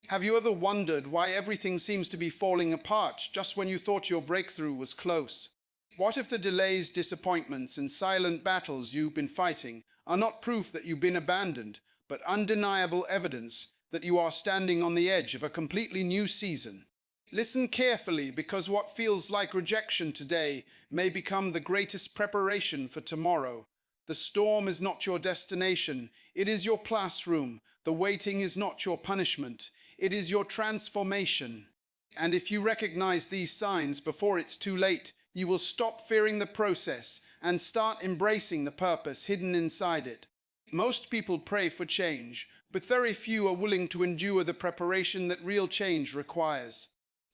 Have you ever wondered why everything seems to be falling apart just when you thought your breakthrough was close? What if the delays, disappointments, and silent battles you've been fighting are not proof that you've been abandoned, but undeniable evidence that you are standing on the edge of a completely new season? Listen carefully, because what feels like rejection today may become the greatest preparation for tomorrow. The storm is not your destination, it is your classroom. The waiting is not your punishment, it is your transformation. And if you recognize these signs before it's too late, you will stop fearing the process and start embracing the purpose hidden inside it. Most people pray for change, but very few are willing to endure the preparation that real change requires.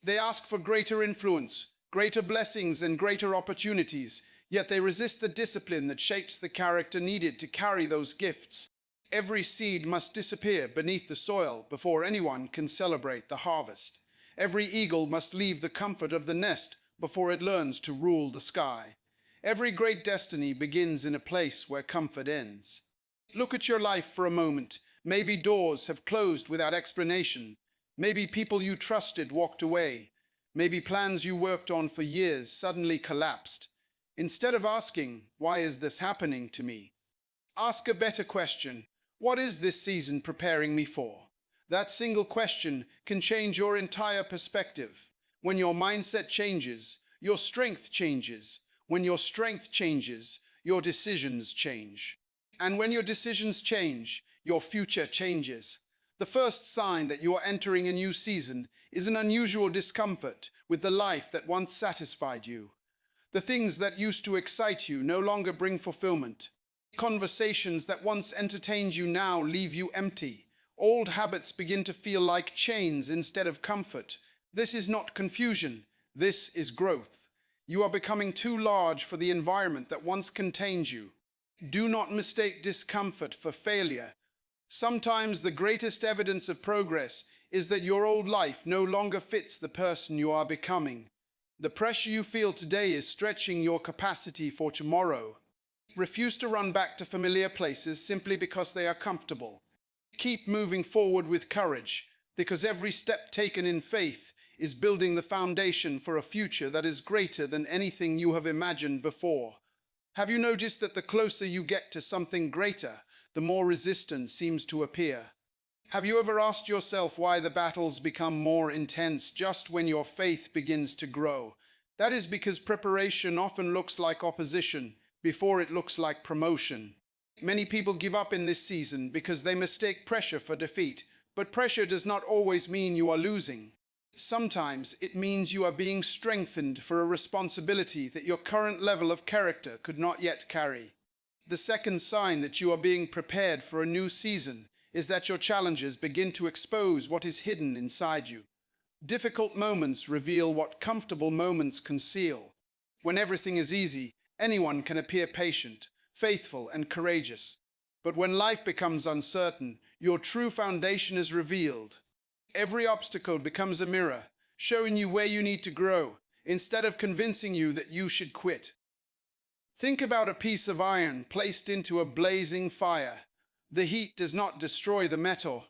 They ask for greater influence, greater blessings, and greater opportunities, yet they resist the discipline that shapes the character needed to carry those gifts. Every seed must disappear beneath the soil before anyone can celebrate the harvest. Every eagle must leave the comfort of the nest before it learns to rule the sky. Every great destiny begins in a place where comfort ends. Look at your life for a moment. Maybe doors have closed without explanation. Maybe people you trusted walked away. Maybe plans you worked on for years suddenly collapsed. Instead of asking, "Why is this happening to me?" ask a better question. What is this season preparing me for? That single question can change your entire perspective. When your mindset changes, your strength changes. When your strength changes, your decisions change. And when your decisions change, your future changes. The first sign that you are entering a new season is an unusual discomfort with the life that once satisfied you. The things that used to excite you no longer bring fulfillment. Conversations that once entertained you now leave you empty. Old habits begin to feel like chains instead of comfort. This is not confusion. This is growth. You are becoming too large for the environment that once contained you. Do not mistake discomfort for failure. Sometimes the greatest evidence of progress is that your old life no longer fits the person you are becoming. The pressure you feel today is stretching your capacity for tomorrow. Refuse to run back to familiar places simply because they are comfortable. Keep moving forward with courage, because every step taken in faith is building the foundation for a future that is greater than anything you have imagined before. Have you noticed that the closer you get to something greater, the more resistance seems to appear? Have you ever asked yourself why the battles become more intense just when your faith begins to grow? That is because preparation often looks like opposition before it looks like promotion. Many people give up in this season because they mistake pressure for defeat, but pressure does not always mean you are losing. Sometimes it means you are being strengthened for a responsibility that your current level of character could not yet carry. The second sign that you are being prepared for a new season is that your challenges begin to expose what is hidden inside you. Difficult moments reveal what comfortable moments conceal. When everything is easy, anyone can appear patient, faithful, and courageous. But when life becomes uncertain, your true foundation is revealed. Every obstacle becomes a mirror, showing you where you need to grow, instead of convincing you that you should quit. Think about a piece of iron placed into a blazing fire. The heat does not destroy the metal.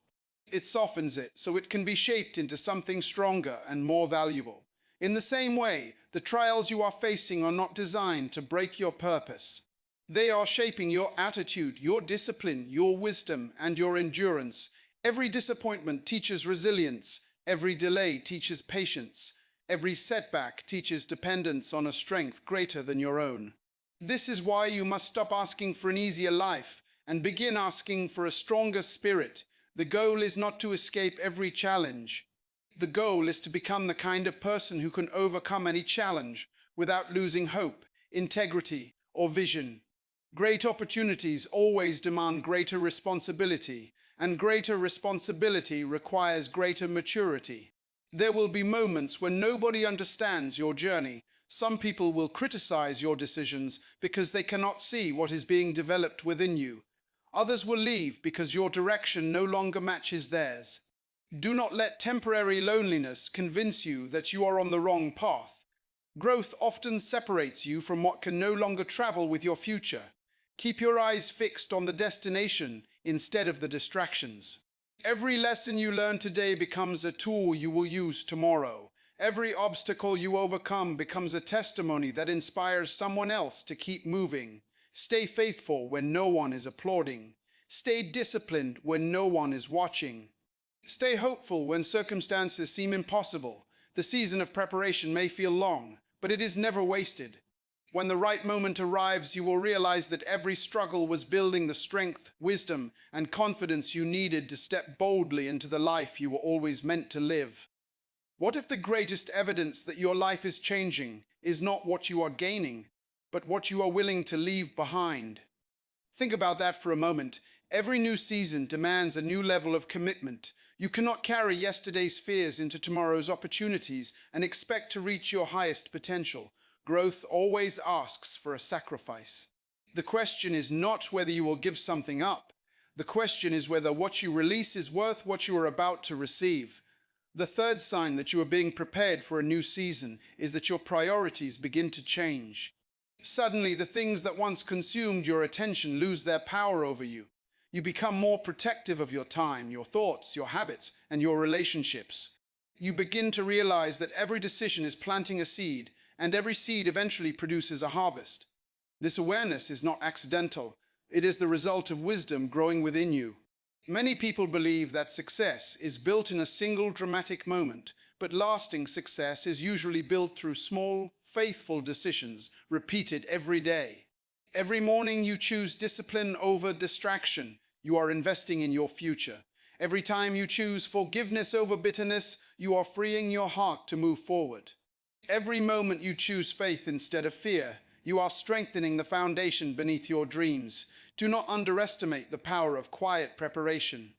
It softens it so it can be shaped into something stronger and more valuable. In the same way, the trials you are facing are not designed to break your purpose. They are shaping your attitude, your discipline, your wisdom, and your endurance. Every disappointment teaches resilience. Every delay teaches patience. Every setback teaches dependence on a strength greater than your own. This is why you must stop asking for an easier life and begin asking for a stronger spirit. The goal is not to escape every challenge. The goal is to become the kind of person who can overcome any challenge without losing hope, integrity, or vision. Great opportunities always demand greater responsibility, and greater responsibility requires greater maturity. There will be moments when nobody understands your journey. Some people will criticize your decisions because they cannot see what is being developed within you. Others will leave because your direction no longer matches theirs. Do not let temporary loneliness convince you that you are on the wrong path. Growth often separates you from what can no longer travel with your future. Keep your eyes fixed on the destination instead of the distractions. Every lesson you learn today becomes a tool you will use tomorrow. Every obstacle you overcome becomes a testimony that inspires someone else to keep moving. Stay faithful when no one is applauding. Stay disciplined when no one is watching. Stay hopeful when circumstances seem impossible. The season of preparation may feel long, but it is never wasted. When the right moment arrives, you will realize that every struggle was building the strength, wisdom, and confidence you needed to step boldly into the life you were always meant to live. What if the greatest evidence that your life is changing is not what you are gaining, but what you are willing to leave behind? Think about that for a moment. Every new season demands a new level of commitment. You cannot carry yesterday's fears into tomorrow's opportunities and expect to reach your highest potential. Growth always asks for a sacrifice. The question is not whether you will give something up. The question is whether what you release is worth what you are about to receive. The third sign that you are being prepared for a new season is that your priorities begin to change. Suddenly, the things that once consumed your attention lose their power over you. You become more protective of your time, your thoughts, your habits, and your relationships. You begin to realize that every decision is planting a seed, and every seed eventually produces a harvest. This awareness is not accidental. It is the result of wisdom growing within you. Many people believe that success is built in a single dramatic moment, but lasting success is usually built through small, faithful decisions repeated every day. Every morning you choose discipline over distraction. You are investing in your future. Every time you choose forgiveness over bitterness, you are freeing your heart to move forward. Every moment you choose faith instead of fear, you are strengthening the foundation beneath your dreams. Do not underestimate the power of quiet preparation.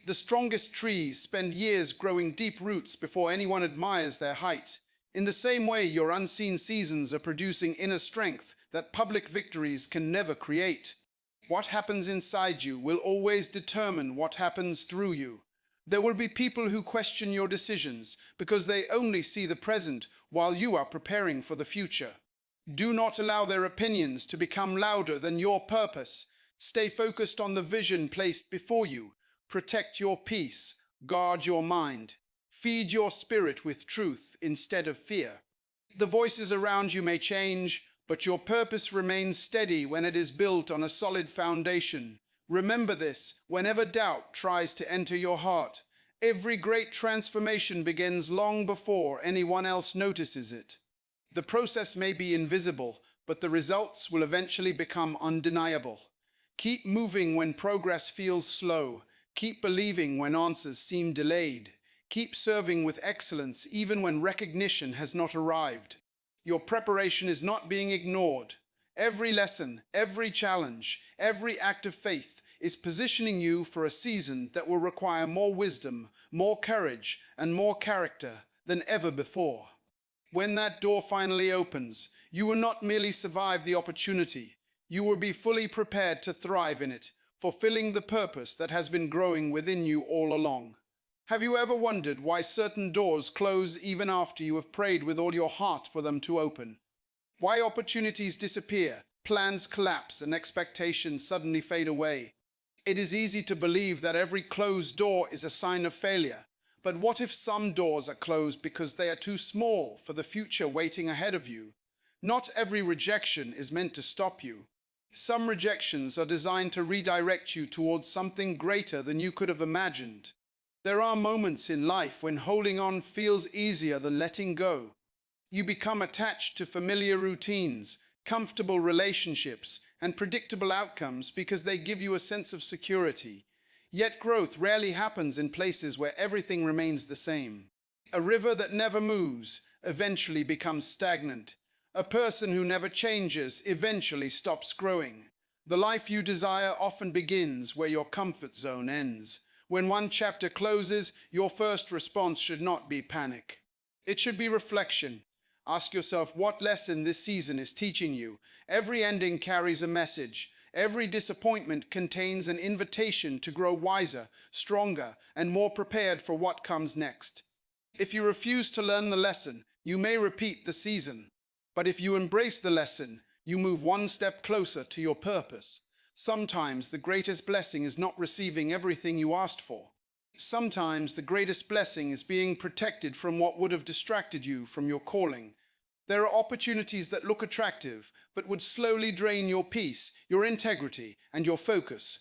The strongest trees spend years growing deep roots before anyone admires their height. In the same way, your unseen seasons are producing inner strength that public victories can never create. What happens inside you will always determine what happens through you. There will be people who question your decisions because they only see the present while you are preparing for the future. Do not allow their opinions to become louder than your purpose. Stay focused on the vision placed before you. Protect your peace. Guard your mind. Feed your spirit with truth instead of fear. The voices around you may change, but your purpose remains steady when it is built on a solid foundation. Remember this whenever doubt tries to enter your heart. Every great transformation begins long before anyone else notices it. The process may be invisible, but the results will eventually become undeniable. Keep moving when progress feels slow. Keep believing when answers seem delayed. Keep serving with excellence even when recognition has not arrived. Your preparation is not being ignored. Every lesson, every challenge, every act of faith is positioning you for a season that will require more wisdom, more courage, and more character than ever before. When that door finally opens, you will not merely survive the opportunity, you will be fully prepared to thrive in it, fulfilling the purpose that has been growing within you all along. Have you ever wondered why certain doors close even after you have prayed with all your heart for them to open? Why opportunities disappear, plans collapse, and expectations suddenly fade away? It is easy to believe that every closed door is a sign of failure. But what if some doors are closed because they are too small for the future waiting ahead of you? Not every rejection is meant to stop you. Some rejections are designed to redirect you towards something greater than you could have imagined. There are moments in life when holding on feels easier than letting go. You become attached to familiar routines, comfortable relationships, and predictable outcomes because they give you a sense of security. Yet growth rarely happens in places where everything remains the same. A river that never moves eventually becomes stagnant. A person who never changes eventually stops growing. The life you desire often begins where your comfort zone ends. When one chapter closes, your first response should not be panic. It should be reflection. Ask yourself what lesson this season is teaching you. Every ending carries a message. Every disappointment contains an invitation to grow wiser, stronger, and more prepared for what comes next. If you refuse to learn the lesson, you may repeat the season. But if you embrace the lesson, you move one step closer to your purpose. Sometimes the greatest blessing is not receiving everything you asked for, Sometimes the greatest blessing is being protected from what would have distracted you from your calling. There are opportunities that look attractive, but would slowly drain your peace, your integrity, and your focus.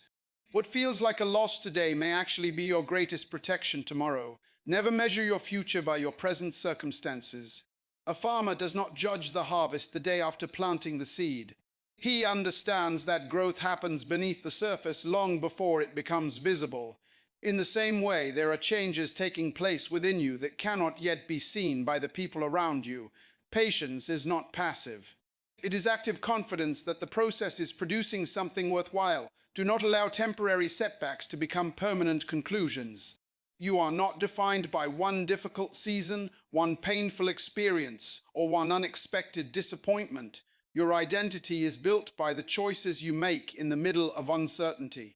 What feels like a loss today may actually be your greatest protection tomorrow. Never measure your future by your present circumstances. A farmer does not judge the harvest the day after planting the seed. He understands that growth happens beneath the surface long before it becomes visible. In the same way, there are changes taking place within you that cannot yet be seen by the people around you. Patience is not passive. It is active confidence that the process is producing something worthwhile. Do not allow temporary setbacks to become permanent conclusions. You are not defined by one difficult season, one painful experience, or one unexpected disappointment. Your identity is built by the choices you make in the middle of uncertainty.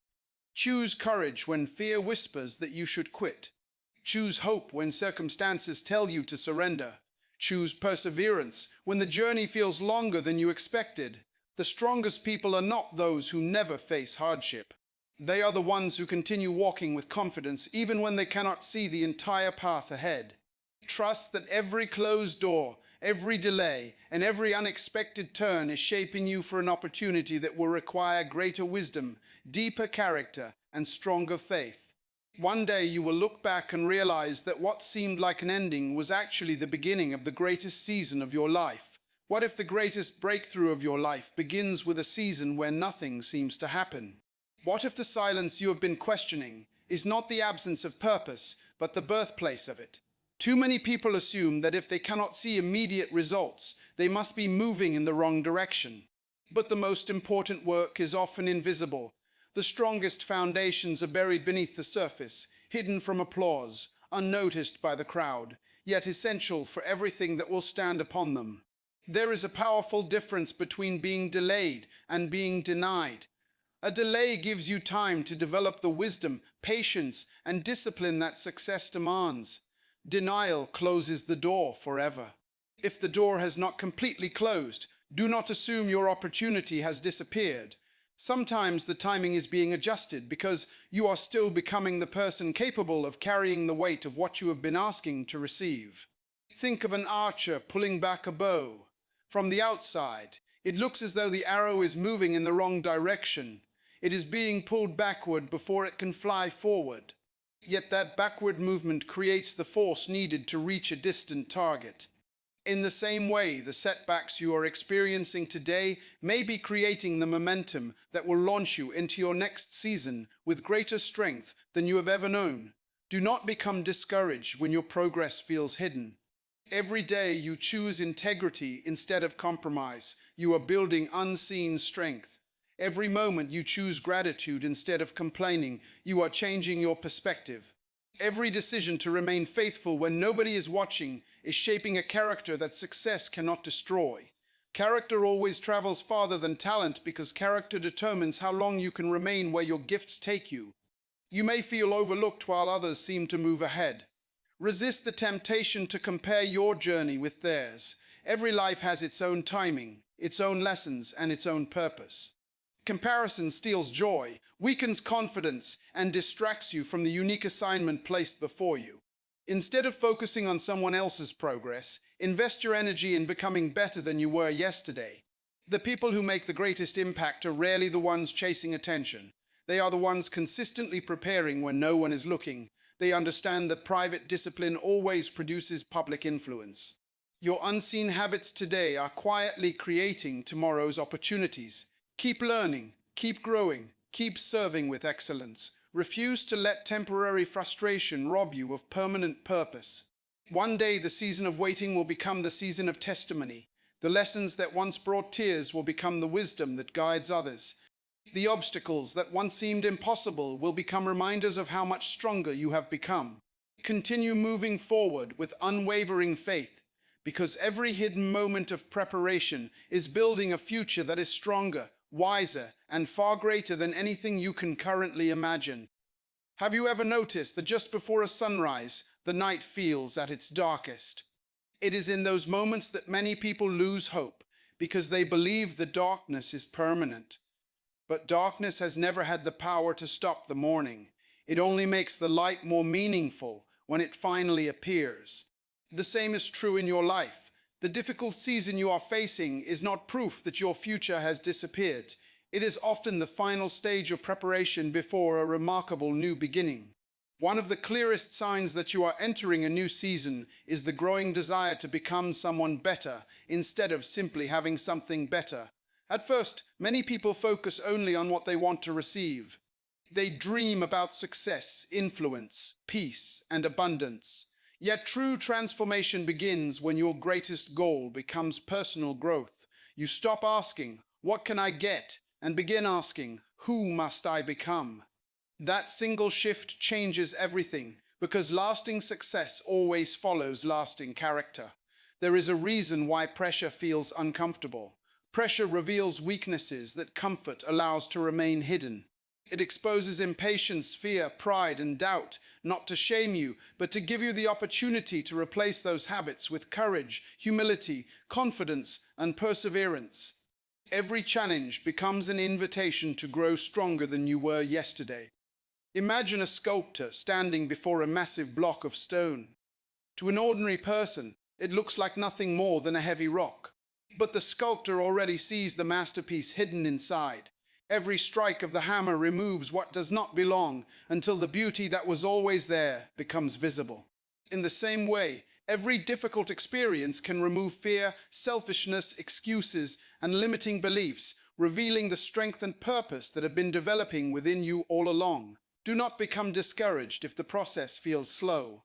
Choose courage when fear whispers that you should quit. Choose hope when circumstances tell you to surrender. Choose perseverance when the journey feels longer than you expected. The strongest people are not those who never face hardship. They are the ones who continue walking with confidence even when they cannot see the entire path ahead. Trust that every closed door, every delay, and every unexpected turn is shaping you for an opportunity that will require greater wisdom, deeper character, and stronger faith. One day you will look back and realize that what seemed like an ending was actually the beginning of the greatest season of your life. What if the greatest breakthrough of your life begins with a season where nothing seems to happen? What if the silence you have been questioning is not the absence of purpose, but the birthplace of it? Too many people assume that if they cannot see immediate results, they must be moving in the wrong direction. But the most important work is often invisible. The strongest foundations are buried beneath the surface, hidden from applause, unnoticed by the crowd, yet essential for everything that will stand upon them. There is a powerful difference between being delayed and being denied. A delay gives you time to develop the wisdom, patience, and discipline that success demands. Denial closes the door forever. If the door has not completely closed, do not assume your opportunity has disappeared. Sometimes the timing is being adjusted because you are still becoming the person capable of carrying the weight of what you have been asking to receive. Think of an archer pulling back a bow. From the outside, it looks as though the arrow is moving in the wrong direction. It is being pulled backward before it can fly forward. Yet that backward movement creates the force needed to reach a distant target. In the same way, the setbacks you are experiencing today may be creating the momentum that will launch you into your next season with greater strength than you have ever known. Do not become discouraged when your progress feels hidden. Every day you choose integrity instead of compromise. You are building unseen strength. Every moment you choose gratitude instead of complaining. You are changing your perspective. Every decision to remain faithful when nobody is watching is shaping a character that success cannot destroy. Character always travels farther than talent because character determines how long you can remain where your gifts take you. You may feel overlooked while others seem to move ahead. Resist the temptation to compare your journey with theirs. Every life has its own timing, its own lessons, and its own purpose. Comparison steals joy, weakens confidence, and distracts you from the unique assignment placed before you. Instead of focusing on someone else's progress, invest your energy in becoming better than you were yesterday. The people who make the greatest impact are rarely the ones chasing attention. They are the ones consistently preparing when no one is looking. They understand that private discipline always produces public influence. Your unseen habits today are quietly creating tomorrow's opportunities. Keep learning, keep growing, keep serving with excellence. Refuse to let temporary frustration rob you of permanent purpose. One day the season of waiting will become the season of testimony. The lessons that once brought tears will become the wisdom that guides others. The obstacles that once seemed impossible will become reminders of how much stronger you have become. Continue moving forward with unwavering faith, because every hidden moment of preparation is building a future that is stronger, wiser, and far greater than anything you can currently imagine. Have you ever noticed that just before a sunrise, the night feels at its darkest? It is in those moments that many people lose hope, because they believe the darkness is permanent. But darkness has never had the power to stop the morning. It only makes the light more meaningful when it finally appears. The same is true in your life. The difficult season you are facing is not proof that your future has disappeared. It is often the final stage of preparation before a remarkable new beginning. One of the clearest signs that you are entering a new season is the growing desire to become someone better instead of simply having something better. At first, many people focus only on what they want to receive. They dream about success, influence, peace, and abundance. Yet true transformation begins when your greatest goal becomes personal growth. You stop asking, "What can I get?" and begin asking, "Who must I become?" That single shift changes everything, because lasting success always follows lasting character. There is a reason why pressure feels uncomfortable. Pressure reveals weaknesses that comfort allows to remain hidden. It exposes impatience, fear, pride, and doubt, not to shame you, but to give you the opportunity to replace those habits with courage, humility, confidence, and perseverance. Every challenge becomes an invitation to grow stronger than you were yesterday. Imagine a sculptor standing before a massive block of stone. To an ordinary person, it looks like nothing more than a heavy rock. But the sculptor already sees the masterpiece hidden inside. Every strike of the hammer removes what does not belong until the beauty that was always there becomes visible. In the same way, every difficult experience can remove fear, selfishness, excuses, and limiting beliefs, revealing the strength and purpose that have been developing within you all along. Do not become discouraged if the process feels slow.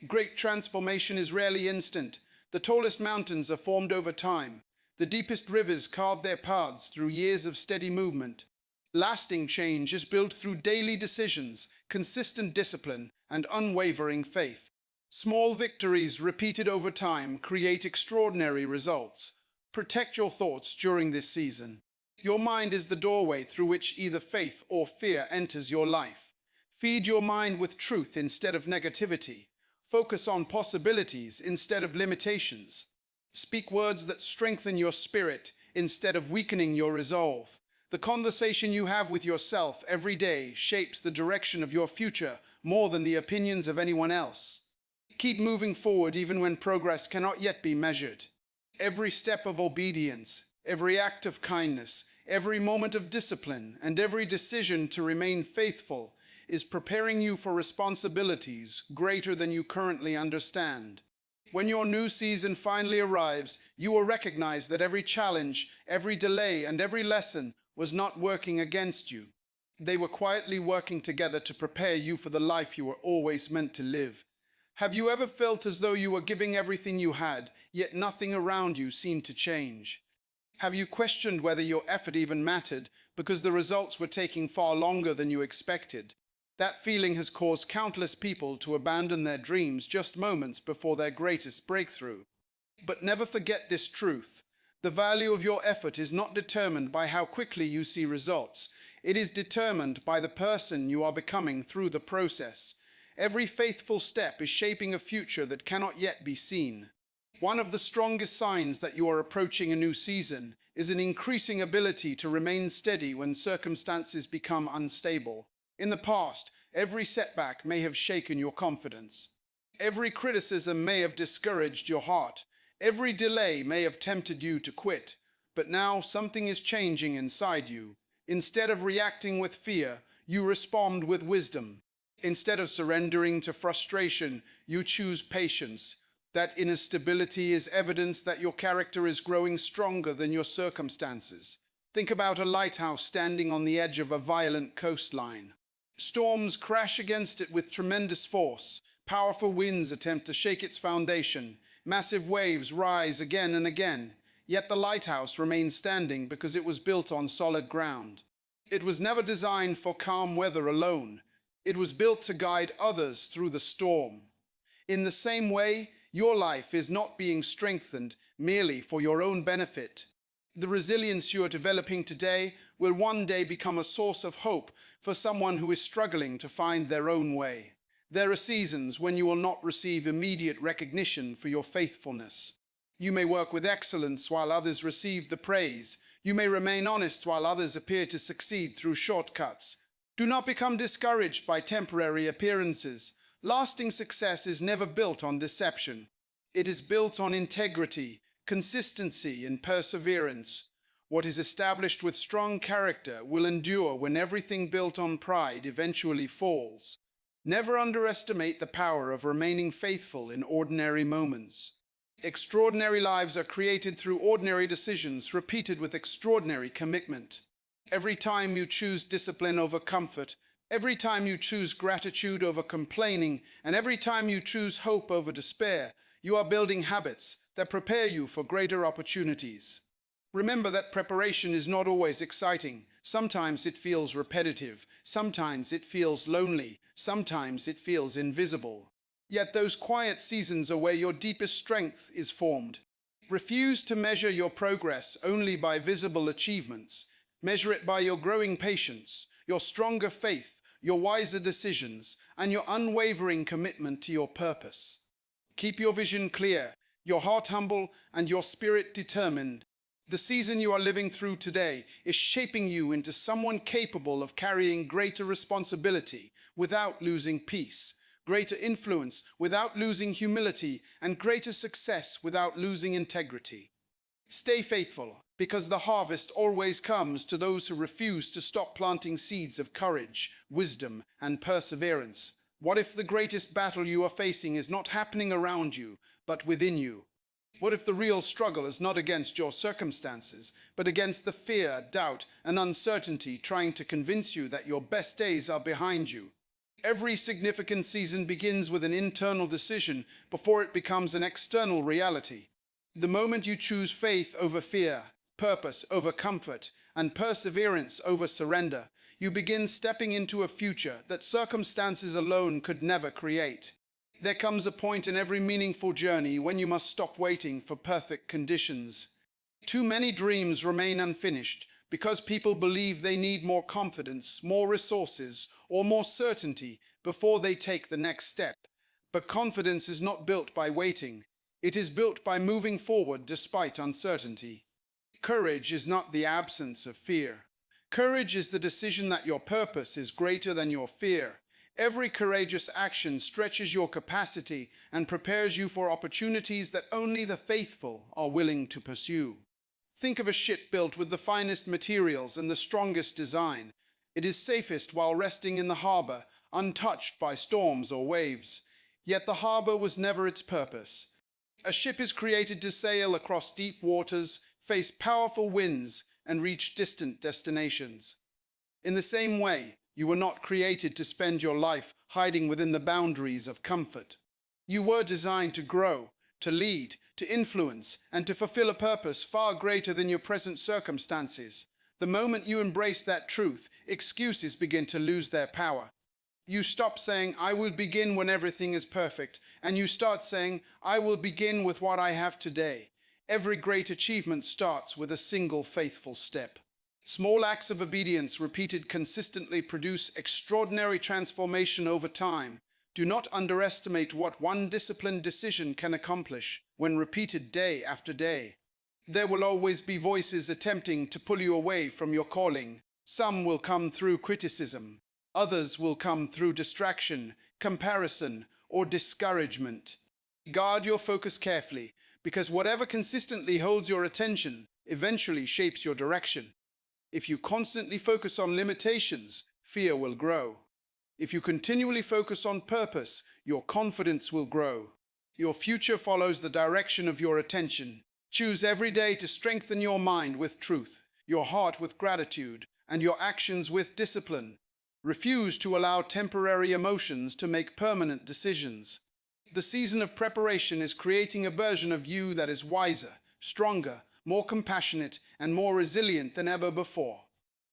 Great transformation is rarely instant. The tallest mountains are formed over time. The deepest rivers carve their paths through years of steady movement. Lasting change is built through daily decisions, consistent discipline, and unwavering faith. Small victories repeated over time create extraordinary results. Protect your thoughts during this season. Your mind is the doorway through which either faith or fear enters your life. Feed your mind with truth instead of negativity. Focus on possibilities instead of limitations. Speak words that strengthen your spirit instead of weakening your resolve. The conversation you have with yourself every day shapes the direction of your future more than the opinions of anyone else. Keep moving forward even when progress cannot yet be measured. Every step of obedience, every act of kindness, every moment of discipline, and every decision to remain faithful is preparing you for responsibilities greater than you currently understand. When your new season finally arrives, you will recognize that every challenge, every delay, and every lesson was not working against you. They were quietly working together to prepare you for the life you were always meant to live. Have you ever felt as though you were giving everything you had, yet nothing around you seemed to change? Have you questioned whether your effort even mattered because the results were taking far longer than you expected? That feeling has caused countless people to abandon their dreams just moments before their greatest breakthrough. But never forget this truth. The value of your effort is not determined by how quickly you see results. It is determined by the person you are becoming through the process. Every faithful step is shaping a future that cannot yet be seen. One of the strongest signs that you are approaching a new season is an increasing ability to remain steady when circumstances become unstable. In the past, every setback may have shaken your confidence. Every criticism may have discouraged your heart. Every delay may have tempted you to quit. But now something is changing inside you. Instead of reacting with fear, you respond with wisdom. Instead of surrendering to frustration, you choose patience. That inner stability is evidence that your character is growing stronger than your circumstances. Think about a lighthouse standing on the edge of a violent coastline. Storms crash against it with tremendous force. Powerful winds attempt to shake its foundation. Massive waves rise again and again. Yet the lighthouse remains standing because it was built on solid ground. It was never designed for calm weather alone. It was built to guide others through the storm. In the same way, your life is not being strengthened merely for your own benefit. The resilience you are developing today will one day become a source of hope for someone who is struggling to find their own way. There are seasons when you will not receive immediate recognition for your faithfulness. You may work with excellence while others receive the praise. You may remain honest while others appear to succeed through shortcuts. Do not become discouraged by temporary appearances. Lasting success is never built on deception. It is built on integrity, consistency, and perseverance. What is established with strong character will endure when everything built on pride eventually falls. Never underestimate the power of remaining faithful in ordinary moments. Extraordinary lives are created through ordinary decisions repeated with extraordinary commitment. Every time you choose discipline over comfort, every time you choose gratitude over complaining, and every time you choose hope over despair, you are building habits that prepare you for greater opportunities. Remember that preparation is not always exciting. Sometimes it feels repetitive. Sometimes it feels lonely. Sometimes it feels invisible. Yet those quiet seasons are where your deepest strength is formed. Refuse to measure your progress only by visible achievements. Measure it by your growing patience, your stronger faith, your wiser decisions, and your unwavering commitment to your purpose. Keep your vision clear, your heart humble, and your spirit determined. The season you are living through today is shaping you into someone capable of carrying greater responsibility without losing peace, greater influence without losing humility, and greater success without losing integrity. Stay faithful, because the harvest always comes to those who refuse to stop planting seeds of courage, wisdom, and perseverance. What if the greatest battle you are facing is not happening around you, but within you? What if the real struggle is not against your circumstances, but against the fear, doubt, and uncertainty trying to convince you that your best days are behind you? Every significant season begins with an internal decision before it becomes an external reality. The moment you choose faith over fear, purpose over comfort, and perseverance over surrender, you begin stepping into a future that circumstances alone could never create. There comes a point in every meaningful journey when you must stop waiting for perfect conditions. Too many dreams remain unfinished because people believe they need more confidence, more resources, or more certainty before they take the next step. But confidence is not built by waiting. It is built by moving forward despite uncertainty. Courage is not the absence of fear. Courage is the decision that your purpose is greater than your fear. Every courageous action stretches your capacity and prepares you for opportunities that only the faithful are willing to pursue. Think of a ship built with the finest materials and the strongest design. It is safest while resting in the harbor, untouched by storms or waves. Yet the harbor was never its purpose. A ship is created to sail across deep waters, face powerful winds, and reach distant destinations. In the same way, you were not created to spend your life hiding within the boundaries of comfort. You were designed to grow, to lead, to influence, and to fulfill a purpose far greater than your present circumstances. The moment you embrace that truth, excuses begin to lose their power. You stop saying, "I will begin when everything is perfect," and you start saying, "I will begin with what I have today." Every great achievement starts with a single faithful step. Small acts of obedience repeated consistently produce extraordinary transformation over time. Do not underestimate what one disciplined decision can accomplish when repeated day after day. There will always be voices attempting to pull you away from your calling. Some will come through criticism. Others will come through distraction, comparison, or discouragement. Guard your focus carefully, because whatever consistently holds your attention eventually shapes your direction. If you constantly focus on limitations, fear will grow. If you continually focus on purpose, your confidence will grow. Your future follows the direction of your attention. Choose every day to strengthen your mind with truth, your heart with gratitude, and your actions with discipline. Refuse to allow temporary emotions to make permanent decisions. The season of preparation is creating a version of you that is wiser, stronger, more compassionate, and more resilient than ever before.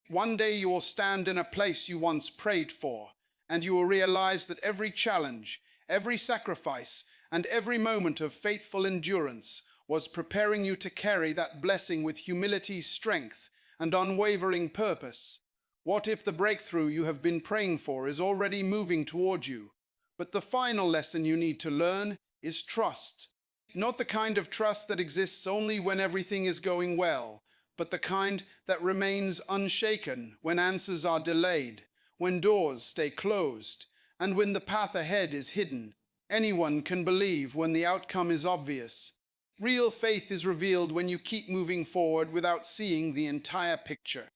One day you will stand in a place you once prayed for, and you will realize that every challenge, every sacrifice, and every moment of faithful endurance was preparing you to carry that blessing with humility, strength, and unwavering purpose. What if the breakthrough you have been praying for is already moving toward you? But the final lesson you need to learn is trust. Not the kind of trust that exists only when everything is going well, but the kind that remains unshaken when answers are delayed, when doors stay closed, and when the path ahead is hidden. Anyone can believe when the outcome is obvious. Real faith is revealed when you keep moving forward without seeing the entire picture.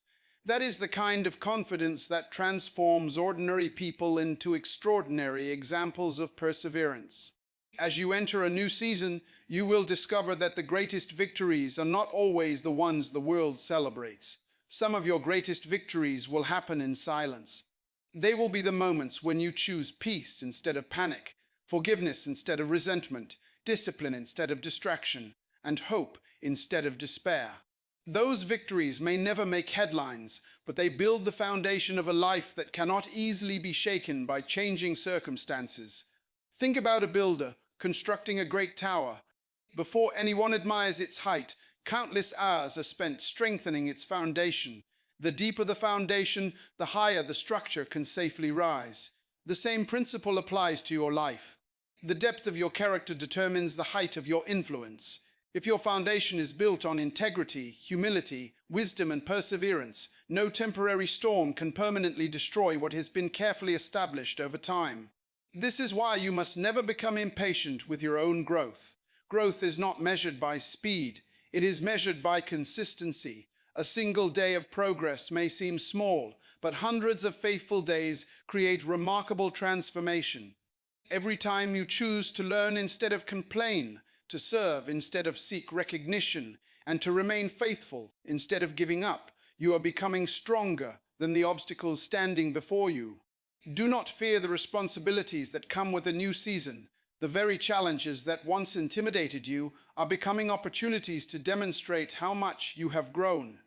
That is the kind of confidence that transforms ordinary people into extraordinary examples of perseverance. As you enter a new season, you will discover that the greatest victories are not always the ones the world celebrates. Some of your greatest victories will happen in silence. They will be the moments when you choose peace instead of panic, forgiveness instead of resentment, discipline instead of distraction, and hope instead of despair. Those victories may never make headlines, but they build the foundation of a life that cannot easily be shaken by changing circumstances. Think about a builder constructing a great tower. Before anyone admires its height, countless hours are spent strengthening its foundation. The deeper the foundation, the higher the structure can safely rise. The same principle applies to your life. The depth of your character determines the height of your influence. If your foundation is built on integrity, humility, wisdom, and perseverance, no temporary storm can permanently destroy what has been carefully established over time. This is why you must never become impatient with your own growth. Growth is not measured by speed, it is measured by consistency. A single day of progress may seem small, but hundreds of faithful days create remarkable transformation. Every time you choose to learn instead of complain, to serve instead of seek recognition, and to remain faithful instead of giving up, you are becoming stronger than the obstacles standing before you. Do not fear the responsibilities that come with a new season. The very challenges that once intimidated you are becoming opportunities to demonstrate how much you have grown.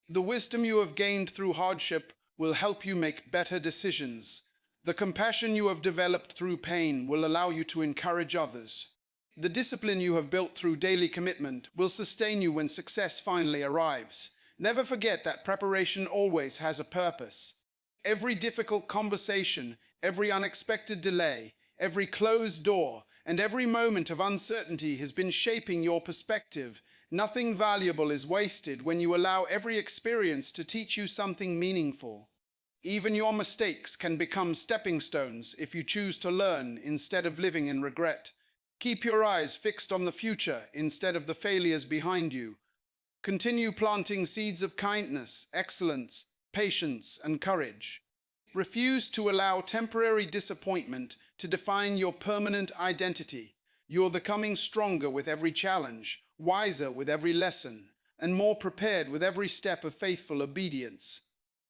The wisdom you have gained through hardship will help you make better decisions. The compassion you have developed through pain will allow you to encourage others. The discipline you have built through daily commitment will sustain you when success finally arrives. Never forget that preparation always has a purpose. Every difficult conversation, every unexpected delay, every closed door, and every moment of uncertainty has been shaping your perspective. Nothing valuable is wasted when you allow every experience to teach you something meaningful. Even your mistakes can become stepping stones if you choose to learn instead of living in regret. Keep your eyes fixed on the future instead of the failures behind you. Continue planting seeds of kindness, excellence, patience, and courage. Refuse to allow temporary disappointment to define your permanent identity. You're becoming stronger with every challenge, wiser with every lesson, and more prepared with every step of faithful obedience.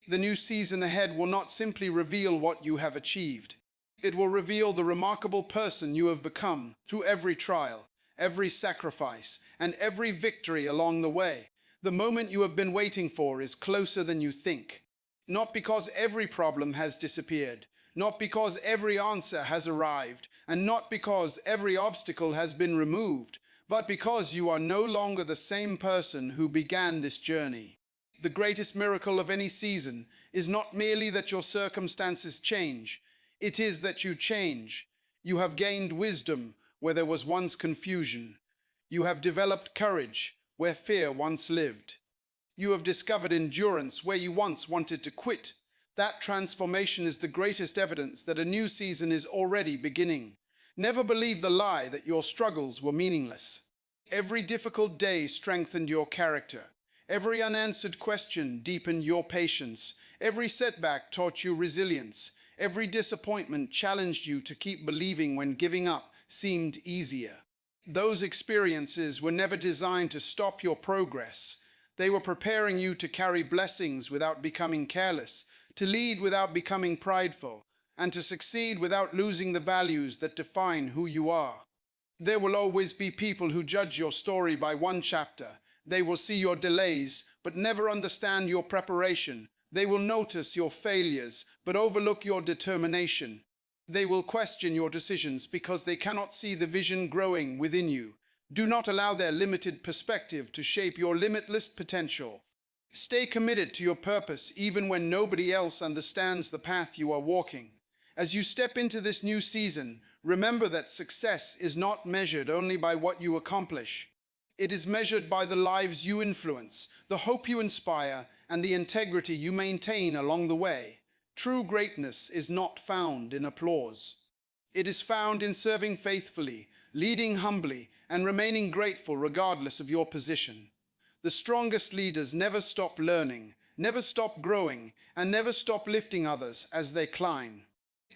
The new season ahead will not simply reveal what you have achieved. It will reveal the remarkable person you have become through every trial, every sacrifice, and every victory along the way. The moment you have been waiting for is closer than you think. Not because every problem has disappeared, not because every answer has arrived, and not because every obstacle has been removed, but because you are no longer the same person who began this journey. The greatest miracle of any season is not merely that your circumstances change, it is that you change. You have gained wisdom where there was once confusion. You have developed courage where fear once lived. You have discovered endurance where you once wanted to quit. That transformation is the greatest evidence that a new season is already beginning. Never believe the lie that your struggles were meaningless. Every difficult day strengthened your character. Every unanswered question deepened your patience. Every setback taught you resilience. Every disappointment challenged you to keep believing when giving up seemed easier. Those experiences were never designed to stop your progress. They were preparing you to carry blessings without becoming careless, to lead without becoming prideful, and to succeed without losing the values that define who you are. There will always be people who judge your story by one chapter. They will see your delays, but never understand your preparation. They will notice your failures, but overlook your determination. They will question your decisions because they cannot see the vision growing within you. Do not allow their limited perspective to shape your limitless potential. Stay committed to your purpose even when nobody else understands the path you are walking. As you step into this new season, remember that success is not measured only by what you accomplish. It is measured by the lives you influence, the hope you inspire, and the integrity you maintain along the way. True greatness is not found in applause. It is found in serving faithfully, leading humbly, and remaining grateful regardless of your position. The strongest leaders never stop learning, never stop growing, and never stop lifting others as they climb.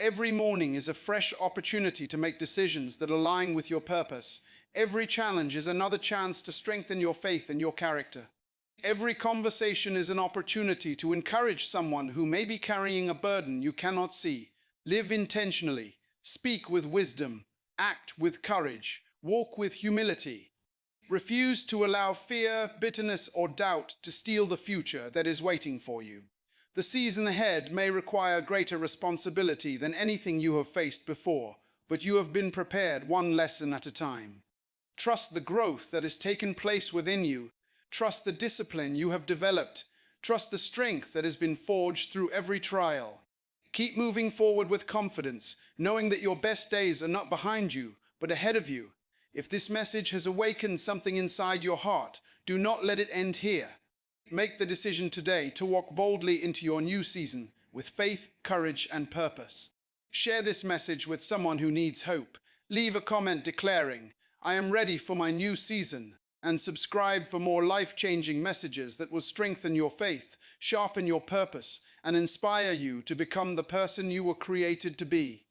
Every morning is a fresh opportunity to make decisions that align with your purpose. Every challenge is another chance to strengthen your faith and your character. Every conversation is an opportunity to encourage someone who may be carrying a burden you cannot see. Live intentionally, speak with wisdom, act with courage, walk with humility. Refuse to allow fear, bitterness, or doubt to steal the future that is waiting for you. The season ahead may require greater responsibility than anything you have faced before, but you have been prepared one lesson at a time. Trust the growth that has taken place within you. Trust the discipline you have developed. Trust the strength that has been forged through every trial. Keep moving forward with confidence, knowing that your best days are not behind you, but ahead of you. If this message has awakened something inside your heart, do not let it end here. Make the decision today to walk boldly into your new season with faith, courage, and purpose. Share this message with someone who needs hope. Leave a comment declaring, "I am ready for my new season," and subscribe for more life-changing messages that will strengthen your faith, sharpen your purpose, and inspire you to become the person you were created to be.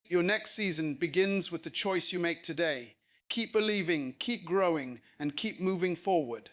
Your next season begins with the choice you make today. Keep believing, keep growing, and keep moving forward.